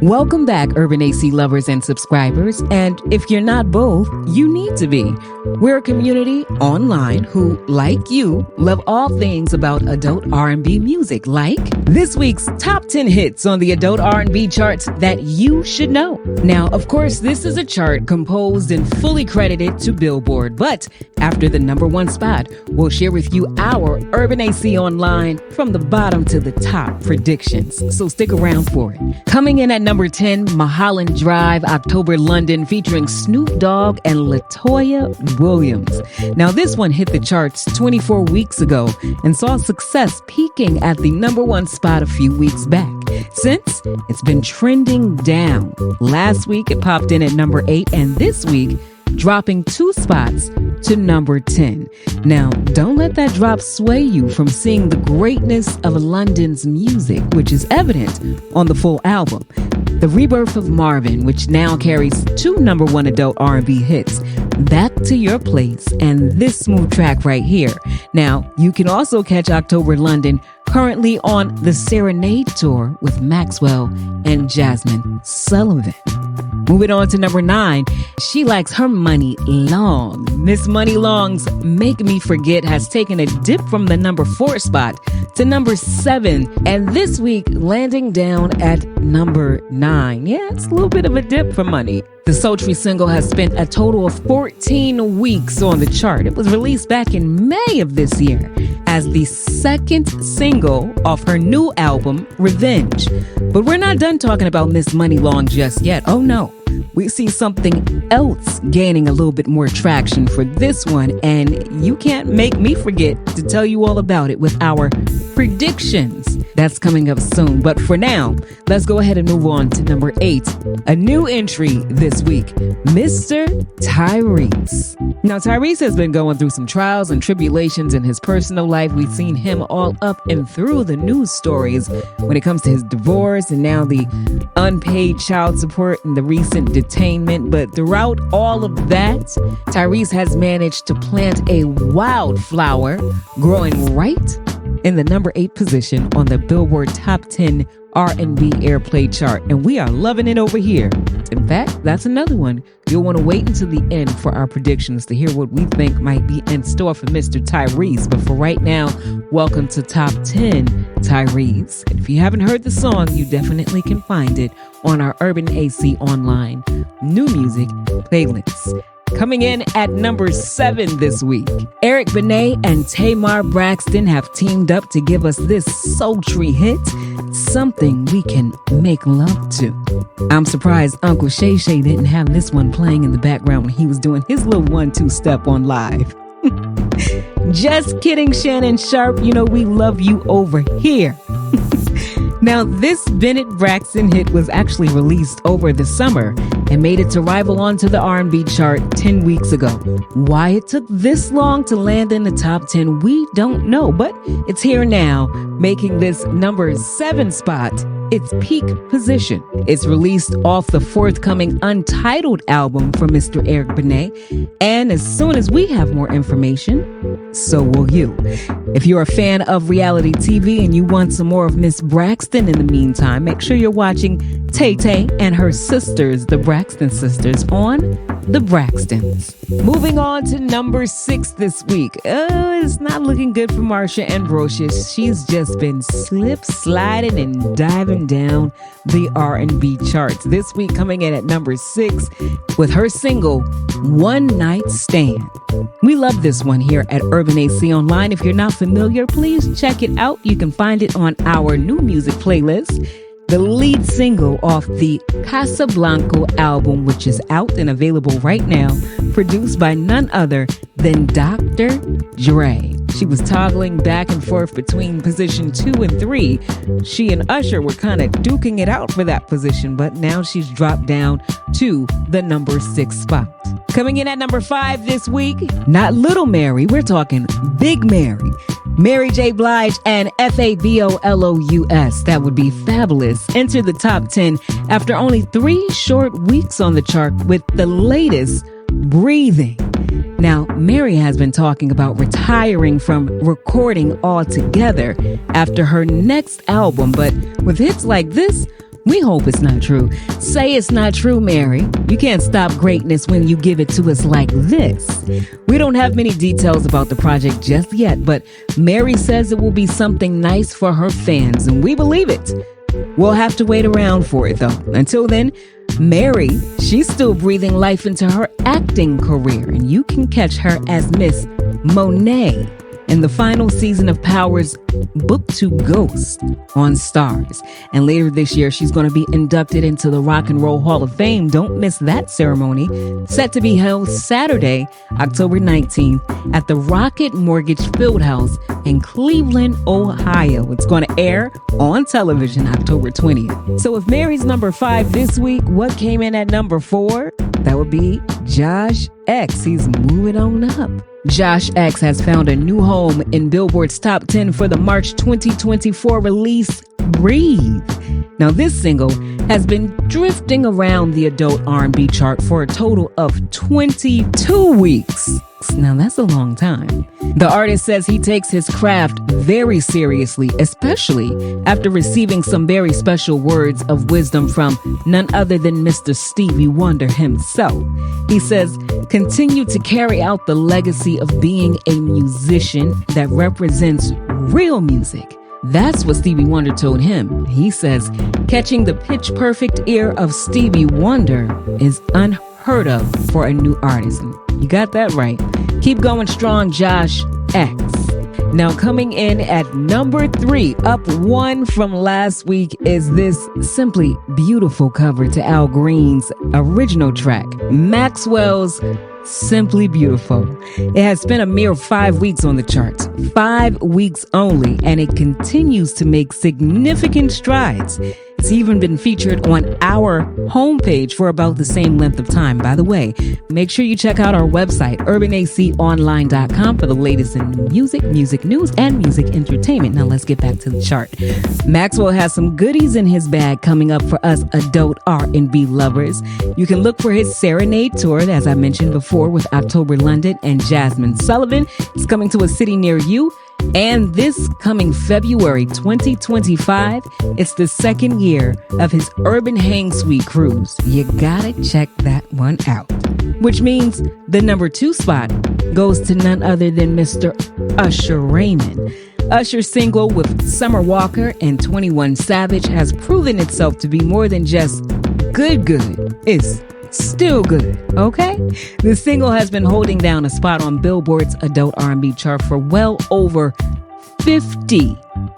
Welcome back, Urban AC lovers and subscribers. And if you're not both, you need to be. We're a community online who, like you, love all things about adult R&B music, like this week's top 10 hits on the adult R&B charts that you should know. Now, of course, this is a chart composed and fully credited to Billboard, but after the number one spot, we'll share with you our Urban AC Online from the bottom to the top predictions. So stick around for it. Coming in at number 10, Mulholland Drive, October London, featuring Snoop Dogg and LaToya Williams. Now, this one hit the charts 24 weeks ago and saw success peaking at the number one spot a few weeks back. Since, it's been trending down. Last week, it popped in at number 8, and this week, dropping 2 spots to number 10. Now, don't let that drop sway you from seeing the greatness of London's music, which is evident on the full album. The rebirth of Marvin, which now carries 2 number 1 adult R&B hits, Back to Your Place, and this smooth track right here. Now, you can also catch October London currently on the Serenade Tour with Maxwell and Jasmine Sullivan. Moving on to number 9, She Likes Her Money Long. Miss Money Long's Make Me Forget has taken a dip from the number 4 spot to number 7, and this week landing down at number 9. Yeah, it's a little bit of a dip for Money. The sultry single has spent a total of 14 weeks on the chart. It was released back in May of this year as the second single off her new album, Revenge. But we're not done talking about Miss Money Long just yet. Oh no. We see something else gaining a little bit more traction for this one, and you can't make me forget to tell you all about it with our predictions. That's coming up soon. But for now, let's go ahead and move on to number 8. A new entry this week, Mr. Tyrese. Now, Tyrese has been going through some trials and tribulations in his personal life. We've seen him all up and through the news stories when it comes to his divorce and now the unpaid child support and the recent detainment. But throughout all of that, Tyrese has managed to plant a wildflower growing right in the number 8 position on the Billboard Top 10 R&B Airplay chart, and we are loving it over here. In fact, that's another one. You'll want to wait until the end for our predictions to hear what we think might be in store for Mr. Tyrese. But for right now, welcome to Top 10 Tyrese. And if you haven't heard the song, you definitely can find it on our Urban AC Online new music playlist. Coming in at number 7 this week, Eric Benet and Tamar Braxton have teamed up to give us this sultry hit, Something We Can Make Love To. I'm surprised Uncle Shay Shay didn't have this one playing in the background when he was doing his little 1-2 step on live. Just kidding, Shannon Sharp. You know we love you over here. Now, this Bennett Braxton hit was actually released over the summer and made its arrival onto the R&B chart 10 weeks ago. Why it took this long to land in the top 10, we don't know, but it's here now, making this number 7 spot its peak position. It's released off the forthcoming Untitled album from Mr. Eric Benet, and as soon as we have more information, so will you. If you're a fan of reality TV and you want some more of Miss Braxton in the meantime, make sure you're watching Tay Tay and her sisters, the Braxton sisters, on The Braxtons. Moving on to number 6 this week. It's not looking good for Marsha Ambrosius. She's just been sliding and diving down the R&B charts. This week coming in at number 6 with her single, One Night Stand. We love this one here at Urban AC Online. If you're not familiar, please check it out. You can find it on our new music playlist. The lead single off the Casablanca album, which is out and available right now, produced by none other than Dr. Dre. She was toggling back and forth between position 2 and 3. She and Usher were kind of duking it out for that position, but now she's dropped down to the number 6 spot. Coming in at number 5 this week, not Little Mary, we're talking Big Mary. Mary J. Blige and Fabolous, that would be Fabulous, entered the top 10 after only 3 short weeks on the chart with the latest, Breathing. Now, Mary has been talking about retiring from recording altogether after her next album, but with hits like this, We hope it's not true. Say it's not true, Mary. You can't stop greatness when you give it to us like this. We don't have many details about the project just yet, but Mary says it will be something nice for her fans, and we believe it. We'll have to wait around for it, though. Until then, Mary, she's still breathing life into her acting career, and you can catch her as Miss Monet in the final season of Power's Book to Ghost on Stars. And later this year, she's going to be inducted into the Rock and Roll Hall of Fame. Don't miss that ceremony. Set to be held Saturday, October 19th at the Rocket Mortgage Fieldhouse in Cleveland, Ohio. It's going to air on television October 20th. So if Mary's number 5 this week, what came in at number 4? That would be Josh X. He's moving on up. Josh X has found a new home in Billboard's top 10 for the March 2024 release, Breathe. Now, this single has been drifting around the adult R&B chart for a total of 22 weeks. Now, that's a long time. The artist says he takes his craft very seriously, especially after receiving some very special words of wisdom from none other than Mr. Stevie Wonder himself. He says, continue to carry out the legacy of being a musician that represents real music. That's what Stevie Wonder told him. He says, catching the pitch-perfect ear of Stevie Wonder is unheard of for a new artist. You got that right. Keep going strong, Josh X. Now coming in at number 3, up 1 from last week, is this simply beautiful cover to Al Green's original track, Maxwell's Simply Beautiful. It has spent a mere 5 weeks on the charts, 5 weeks only, and it continues to make significant strides. It's even been featured on our homepage for about the same length of time. By the way, make sure you check out our website, urbanaconline.com, for the latest in music, music news, and music entertainment. Now let's get back to the chart. Maxwell has some goodies in his bag coming up for us adult R&B lovers. You can look for his Serenade tour, as I mentioned before, with October London and Jasmine Sullivan. It's coming to a city near you. And this coming February 2025, it's the second year of his Urban Hang Suite cruise. You gotta check that one out. Which means the number 2 spot goes to none other than Mr. Usher Raymond. Usher's single with Summer Walker and 21 Savage has proven itself to be more than just good. It's still good, okay? The single has been holding down a spot on Billboard's adult R&B chart for well over 50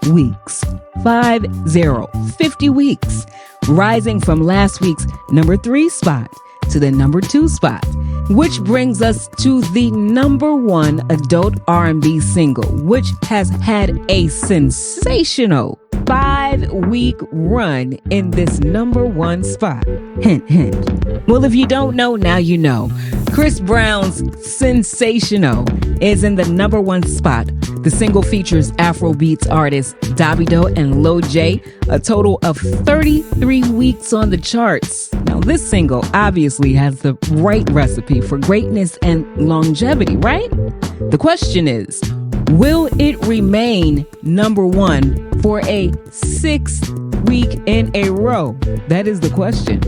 weeks. 50 weeks. Rising from last week's number 3 spot to the number 2 spot, which brings us to the number 1 adult R&B single, which has had a sensational 5-week run in this number 1 spot. Hint, hint. Well, if you don't know, now you know. Chris Brown's Sensational is in the number 1 spot. The single features Afrobeats artists Davido and Lil J, a total of 33 weeks on the charts. Now, this single obviously has the right recipe for greatness and longevity, right? The question is, will it remain number 1 for a 6th week in a row? That is the question.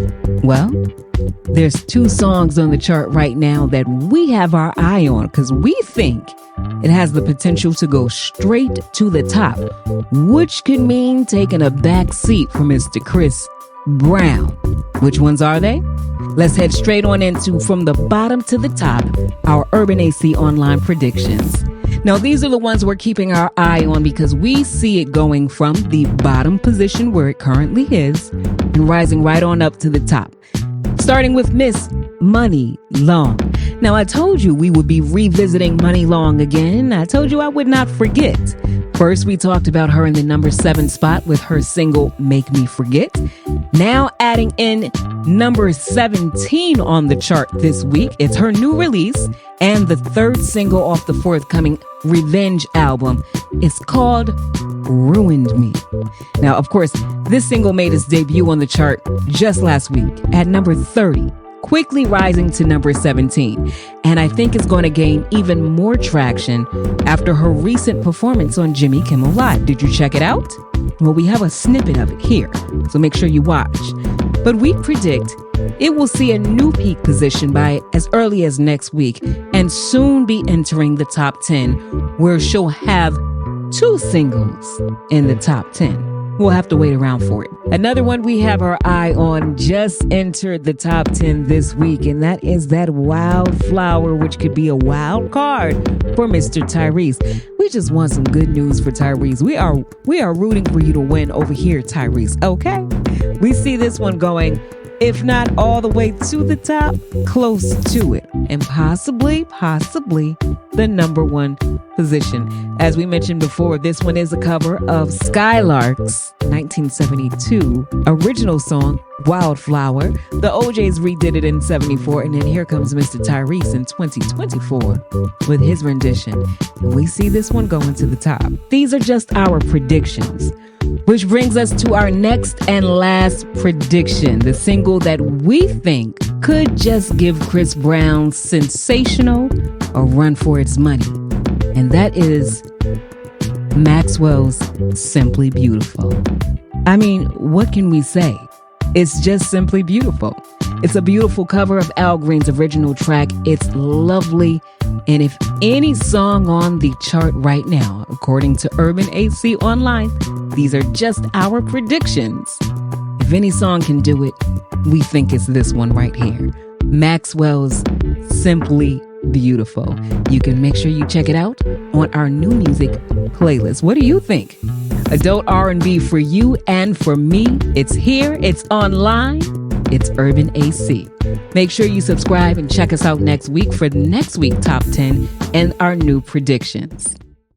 Well, there's 2 songs on the chart right now that we have our eye on because we think it has the potential to go straight to the top, which could mean taking a back seat for Mr. Chris Brown. Which ones are they? Let's head straight on into from the bottom to the top, our Urban AC Online predictions. Now, these are the ones we're keeping our eye on because we see it going from the bottom position where it currently is and rising right on up to the top. Starting with Miss Money Long. Now, I told you we would be revisiting Money Long again. I told you I would not forget. First, we talked about her in the number 7 spot with her single, Make Me Forget. Now adding in number 17 on the chart this week. It's her new release and the 3rd single off the forthcoming Revenge album. It's called Ruined Me. Now, of course, this single made its debut on the chart just last week at number 30. Quickly rising to number 17. And I think it's going to gain even more traction after her recent performance on Jimmy Kimmel Live. Did you check it out? Well, we have a snippet of it here, so make sure you watch. But we predict it will see a new peak position by as early as next week and soon be entering the top 10, where she'll have 2 singles in the top 10. We'll have to wait around for it. Another one we have our eye on just entered the top 10 this week, and that is that Wildflower, which could be a wild card for Mr. Tyrese. We just want some good news for Tyrese. We are rooting for you to win over here, Tyrese, okay? We see this one going, if not all the way to the top, close to it, and possibly the number 1 position. As we mentioned before, this one is a cover of Skylark's 1972 original song, Wildflower. The OJs redid it in 74, and then here comes Mr. Tyrese in 2024 with his rendition. And we see this one going to the top. These are just our predictions. Which brings us to our next and last prediction, the single that we think could just give Chris Brown's Sensational a run for its money. And that is Maxwell's Simply Beautiful. I mean, what can we say? It's just simply beautiful. It's a beautiful cover of Al Green's original track. It's lovely. And if any song on the chart right now, according to Urban AC Online, these are just our predictions. If any song can do it, we think it's this one right here. Maxwell's Simply Beautiful. You can make sure you check it out on our new music playlist. What do you think? Adult R&B for you and for me. It's here. It's online. It's Urban AC. Make sure you subscribe and check us out next week for the next week top 10 and our new predictions.